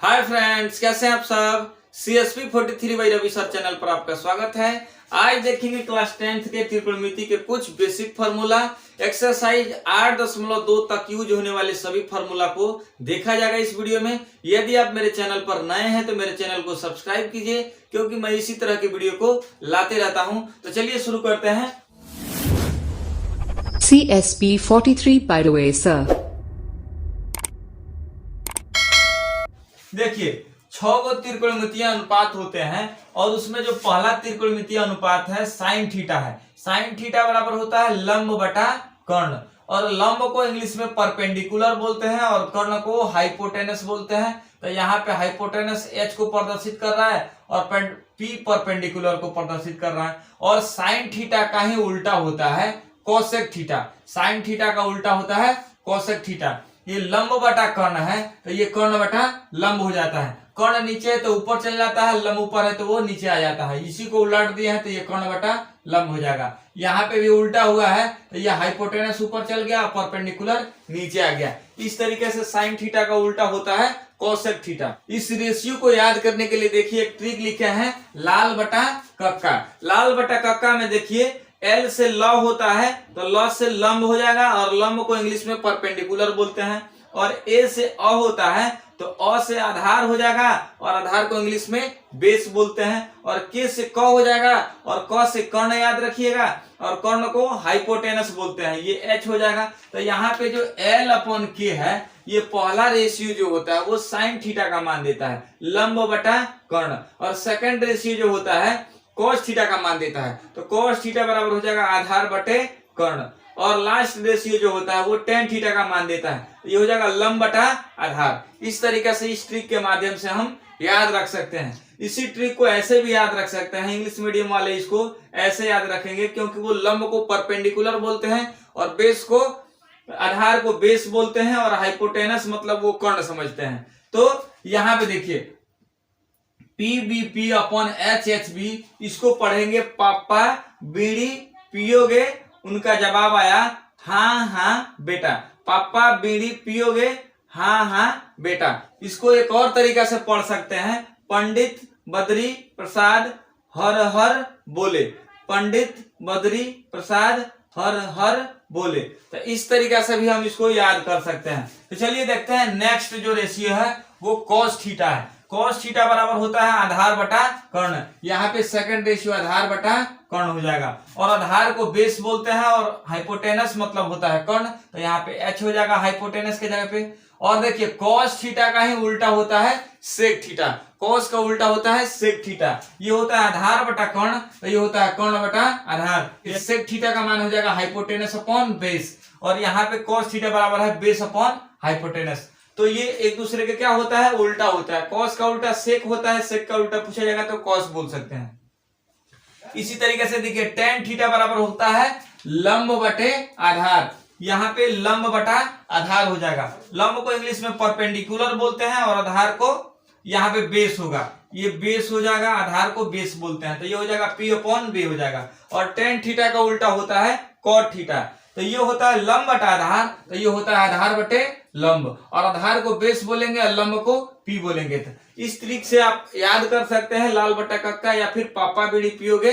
Hi friends, कैसे हैं आप सब। CSP 43 by Ravi sir channel पर आपका स्वागत है। आज देखेंगे क्लास 10th के त्रिकोणमिति के कुछ बेसिक फार्मूला। एक्सरसाइज 8.2 तक यूज होने वाले सभी फार्मूला को देखा जाएगा इस वीडियो में। यदि आप मेरे चैनल पर नए हैं तो मेरे चैनल को सब्सक्राइब कीजिए, क्योंकि मैं इसी तरह की वीडियो को लाते रहता हूं। तो चलिए शुरू करते हैं। CSP 43 by Roy Sir. देखिए 6 गो त्रिकोणमितीय अनुपात होते हैं और उसमें जो पहला त्रिकोणमितीय अनुपात है साइन थीटा है। साइन थीटा बराबर होता है लंब बटा कर्ण, और लंब को इंग्लिश में परपेंडिकुलर बोलते हैं और कर्ण को हाइपोटेनस बोलते हैं। तो यहाँ पे हाइपोटेनस H को प्रदर्शित कर रहा है और P परपेंडिकुलर को प्रदर्शित कर रहा है। और साइन थीटा का ही उल्टा होता है कोसेक थीटा। साइन थीटा का उल्टा होता है कोसेक थीटा। ये लंब बटा कर्ण है तो ये कर्ण बटा लंब हो जाता है। कर्ण नीचे है तो ऊपर चल जाता है, लंब ऊपर है तो वो नीचे आ जाता है। इसी को उलट दिया है तो ये कर्ण बटा लंब हो जाएगा। यहाँ पे भी उल्टा हुआ है तो ये हाइपोटेनस ऊपर चल गया और परपेंडिकुलर नीचे आ गया। इस तरीके से साइन थीटा का उल्टा होता है कोसेक थीटा। इस रेशियो को याद करने के लिए देखिए एक ट्रिक लिखे हैं, लाल बटा कक्का। लाल बटा कक्का में देखिए L से ल होता है तो ल से लंब हो जाएगा और लंब को इंग्लिश में परपेंडिकुलर बोलते हैं। और A से अ होता है तो अ से आधार हो जाएगा और आधार को इंग्लिश में बेस बोलते हैं। और K से क हो जाएगा और क से कर्ण याद रखिएगा और कर्ण को हाइपोटेनस बोलते हैं, ये H हो जाएगा। तो यहाँ पे जो L अपॉन K है, ये पहला रेशियो जो होता है वो साइन थीटा का मान देता है, लंब बटा कर्ण। और सेकंड रेशियो जो होता है कोस थीटा का मान देता है, तो कोस थीटा बराबर हो जाएगा आधार बटे कर्ण। और लास्ट रेशियो जो होता है वो टेन थीटा का मान देता है, तो ये हो जाएगा लंब बटा आधार। इस तरीके से इस ट्रिक के माध्यम से हम याद रख सकते हैं। इसी ट्रिक को ऐसे भी याद रख सकते हैं, इंग्लिश मीडियम वाले इसको ऐसे याद रखेंगे क्योंकि वो लंब को परपेंडिकुलर बोलते हैं और बेस को आधार को बेस बोलते हैं और हाइपोटेनस मतलब वो कर्ण समझते हैं। तो यहाँ पे देखिए PBP अपॉन HHB, इसको पढ़ेंगे पापा बीड़ी पियोगे, उनका जवाब आया हाँ हाँ बेटा। पापा बीड़ी पियोगे, हाँ हाँ बेटा। इसको एक और तरीका से पढ़ सकते हैं, पंडित बद्री प्रसाद हर हर बोले। पंडित बद्री प्रसाद हर हर बोले। तो इस तरीका से भी हम इसको याद कर सकते हैं। तो चलिए देखते हैं नेक्स्ट जो रेशियो है वो कॉस थीटा है। कॉस थीटा बराबर होता है आधार बटा कर्ण। यहाँ पे सेकंड रेशियो आधार बटा कर्ण हो जाएगा और आधार को बेस बोलते हैं और हाइपोटेनस मतलब होता है कर्ण, तो यहाँ पे H हो जाएगा हाइपोटेनस के जगह पे। और देखिए कॉस थीटा का ही उल्टा होता है सेक थीटा। कॉस का उल्टा होता है सेक थीटा। ये होता है आधार बटा कर्ण, तो ये होता है कर्ण बटा आधार। ये सेक थीटा का मान हो जाएगा हाइपोटेनस अपॉन बेस, और यहाँ पे कॉस थीटा बराबर है बेस अपॉन हाइपोटेनस। तो ये एक दूसरे के क्या होता है, उल्टा होता है। कॉस का उल्टा सेक होता है, सेक का उल्टा पूछा जाएगा तो कॉस बोल सकते हैं। इसी तरीके से देखिए टेन थीटा बराबर होता है लंब बटे आधार। यहाँ पे लंब बटा आधार हो जाएगा। लंब को इंग्लिश में परपेंडिकुलर बोलते हैं और आधार को यहाँ पे बेस होगा, ये बेस हो जाएगा, आधार को बेस बोलते हैं। तो ये हो जाएगा P अपॉन बे हो जाएगा। और टेन थीटा का उल्टा होता है कॉट थीटा, तो ये होता है लंब बटा आधार, तो ये होता है आधार बटे लंब। और आधार को बेस बोलेंगे और लंब को P बोलेंगे। तो इस ट्रिक से आप याद कर सकते हैं लाल बटा कक्का या फिर पापा बीड़ी पियोगे,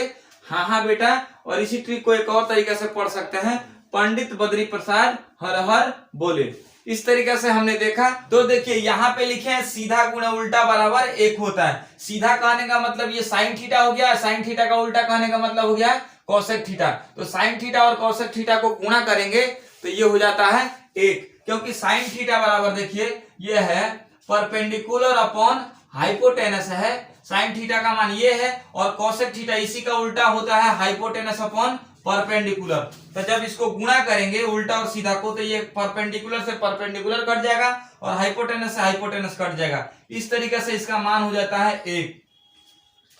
हाँ हाँ बेटा। और इसी ट्रिक को एक और तरीके से पढ़ सकते हैं, पंडित बद्री प्रसाद हर हर बोले। इस तरीके से हमने देखा। तो देखिए यहाँ पे लिखे हैं सीधा गुणा उल्टा बराबर एक होता है। सीधा कहने का मतलब ये साइन थीटा हो गया, साइन थीटा का उल्टा कहने का मतलब हो गया कोसेक थीटा। तो साइन थीटा और कोसेक थीटा को गुणा करेंगे तो ये हो जाता है एक, क्योंकि साइन थीटा बराबर देखिए ये है परपेंडिकुलर अपॉन हाइपोटेनस है। साइन थीटा का मान ये है और कोसेक थीटा इसी का उल्टा होता है हाइपोटेनस अपॉन परपेंडिकुलर। तो जब इसको गुणा करेंगे उल्टा और सीधा को, तो ये परपेंडिकुलर से परपेंडिकुलर कट जाएगा और हाइपोटेनस से हाइपोटेनस कट जाएगा। इस तरीके से इसका मान हो जाता है एक।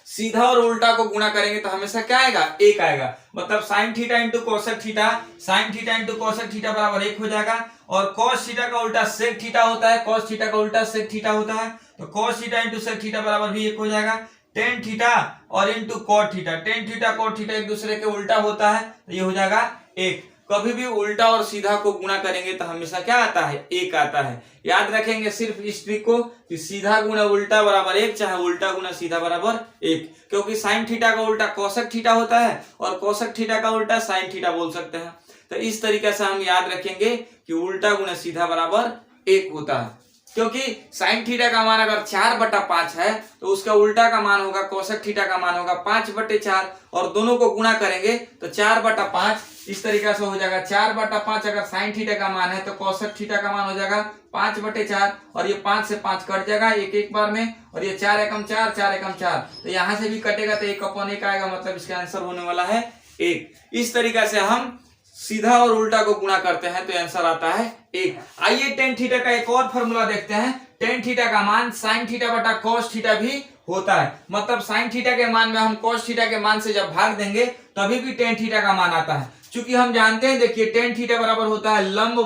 सीधा और उल्टा को गुणा करेंगे तो हमेशा क्या आएगा, एक आएगा। मतलब sine theta into cosec theta, sine theta into cosec theta बराबर एक हो जाएगा। और कॉस थीटा का उल्टा सेक थीटा होता है, कॉस थीटा का उल्टा सेक थीटा होता है, तो cos theta into sec theta बराबर भी एक हो जाएगा। टेन थीटा और into cot theta, tan theta cot theta एक दूसरे के उल्टा होता है, तो ये हो जाएगा एक। कभी भी उल्टा और सीधा को गुणा करेंगे तो हमेशा क्या आता है, 1 आता है। याद रखेंगे सिर्फ इस ट्रिक को कि सीधा गुणा उल्टा बराबर 1, चाहे उल्टा गुणा सीधा बराबर 1, क्योंकि साइन थीटा का उल्टा कोसेक थीटा होता है और कोसेक थीटा का उल्टा साइन थीटा बोल सकते हैं। तो इस तरीके से हम याद रखेंगे कि उल्टा गुणा सीधा बराबर 1 होता है, क्योंकि साइन थीटा का मान अगर 4/5 है तो उसका उल्टा का मान होगा, कोसेक थीटा का मान होगा 5/4, और दोनों को गुणा करेंगे तो 4/5 इस तरीके से हो जाएगा। 4/5 अगर साइन थीटा का मान है तो कोसेक थीटा का मान हो जाएगा 5/4, और ये 5 से 5 कट जाएगा एक बार में, और ये 4 एकम 4, 4 एकम 4, तो यहाँ से भी कटेगा तो 1/1 आएगा, मतलब इसका आंसर होने वाला है 1। इस तरीके से हम सीधा और उल्टा को गुणा करते हैं तो आंसर आता है 1। आइए टेन थीटा का एक और फॉर्मूला देखते हैं। टेन थीटा का मान साइन थीटा बटा कॉस थीटा भी होता है, मतलब साइन थीटा के मान में हम कॉस थीटा के मान से जब भाग देंगे तभी भी टेन थीटा का मान आता है। चूंकि हम जानते हैं, देखिए टेन थीटा बराबर होता है लंब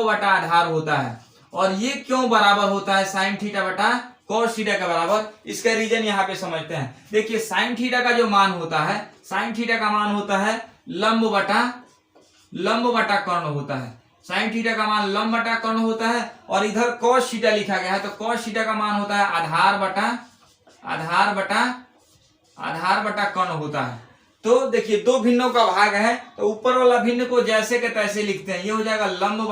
बटा आधार होता है, और ये क्यों बराबर होता है साइन थीटा बटा कॉस थीटा के बराबर, इसका रीजन यहाँ पे समझते हैं। देखिए साइन थीटा का जो मान होता है, साइन थीटा का मान होता है लंब बटा कर्ण होता है। साइन थीटा का मान लंब बटा कर्ण होता है, और इधर कॉस थीटा लिखा गया है तो कॉस थीटा का मान होता है आधार बटा कर्ण होता है। तो देखिए दो भिन्नों का भाग है तो ऊपर वाला भिन्न को जैसे के तैसे लिखते हैं, ये हो जाएगा लंब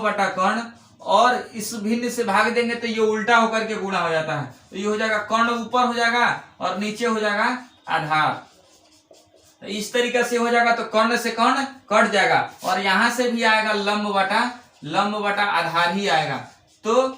बटा कर्ण, और इस भिन्न से भाग देंगे तो ये उल्टा होकर के गुणा हो जाता है, तो ये हो जाएगा कर्ण ऊपर हो जाएगा और नीचे हो जाएगा आधार। इस तरीके से हो जाएगा तो कर्ण से कर्ण कट जाएगा, और यहां से भी आएगा लंब बटा आधार ही आएगा। तो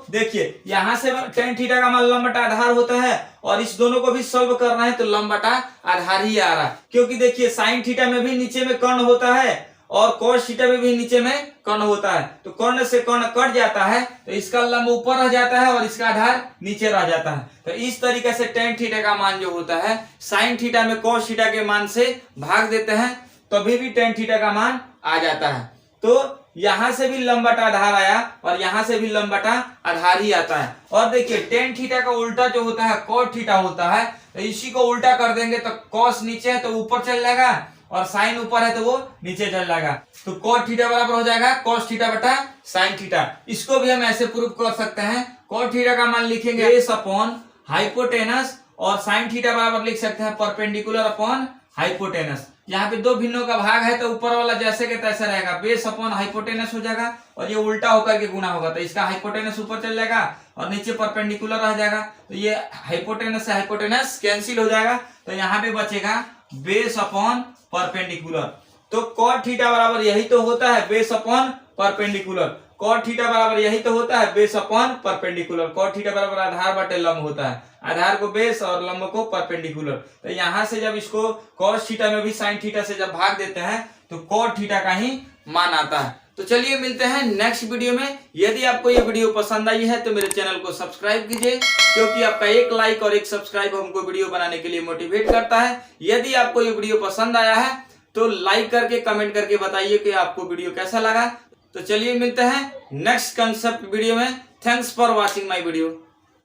देखिए यहां से टेन थीटा का मान लंब बटा आधार होता है, और इस दोनों को भी सॉल्व करना है तो लंब बटा आधार ही आ रहा है, क्योंकि देखिए साइन थीटा में भी नीचे में कर्ण होता है और कॉस थीटा में भी नीचे में कर्ण होता है, तो कर्ण से कर्ण कट जाता है तो इसका लंब ऊपर रह जाता है और इसका आधार नीचे रह जाता है। तो इस तरीके से टेन थीटा का मान जो होता है साइन थीटा में कॉस थीटा के मान से भाग देते हैं तभी भी टेन थीटा का मान आ जाता है। तो यहां से भी लंब बटा आधार आया और यहां से भी लंब बटा आधार ही आता है। और देखिए टेन थीटा का उल्टा जो होता है कॉट थीटा होता है, तो इसी को उल्टा कर देंगे तो कॉस नीचे है तो ऊपर चल जाएगा और साइन ऊपर है तो वो नीचे चल जाएगा, तो कॉट थीटा बराबर हो जाएगा कॉस थीटा बटा साइन थीटा। इसको भी हम ऐसे प्रूव कर सकते हैं, कॉट थीटा का मान लिखेंगे बेस अपॉन हाइपोटेनस, और साइन थीटा बराबर लिख सकते हैं परपेंडिकुलर अपॉन हाइपोटेनस। यहाँ पे दो भिन्नों का भाग है तो ऊपर वाला जैसे के तैसे रहेगा, बेस अपॉन हाइपोटेनस हो जाएगा और ये उल्टा होकर के गुणा होगा तो इसका हाइपोटेनस ऊपर चल जाएगा और नीचे परपेंडिकुलर रह जाएगा, तो ये हाइपोटेनस से हाइपोटेनस कैंसिल हो जाएगा, तो यहाँ पे बचेगा बेस अपॉन परपेंडिकुलर। तो कॉट थीटा बराबर यही तो होता है base upon perpendicular, cot theta बराबर यही तो होता है base upon perpendicular. Cot theta बराबर आधार बटे लंब होता है, आधार को बेस और लंब को परपेंडिकुलर। तो यहां से जब इसको कॉस थीटा में भी साइन थीटा से जब भाग देते हैं तो कॉट थीटा का ही मान आता है। तो चलिए मिलते हैं नेक्स्ट वीडियो में। यदि आपको ये वीडियो पसंद आई है तो मेरे चैनल को सब्सक्राइब कीजिए, क्योंकि आपका एक लाइक और एक सब्सक्राइब हमको वीडियो बनाने के लिए मोटिवेट करता है। यदि आपको ये वीडियो पसंद आया है तो लाइक करके कमेंट करके बताइए कि आपको वीडियो कैसा लगा। तो चलिए मिलते हैं नेक्स्ट कंसेप्ट वीडियो में। Thanks for watching my video.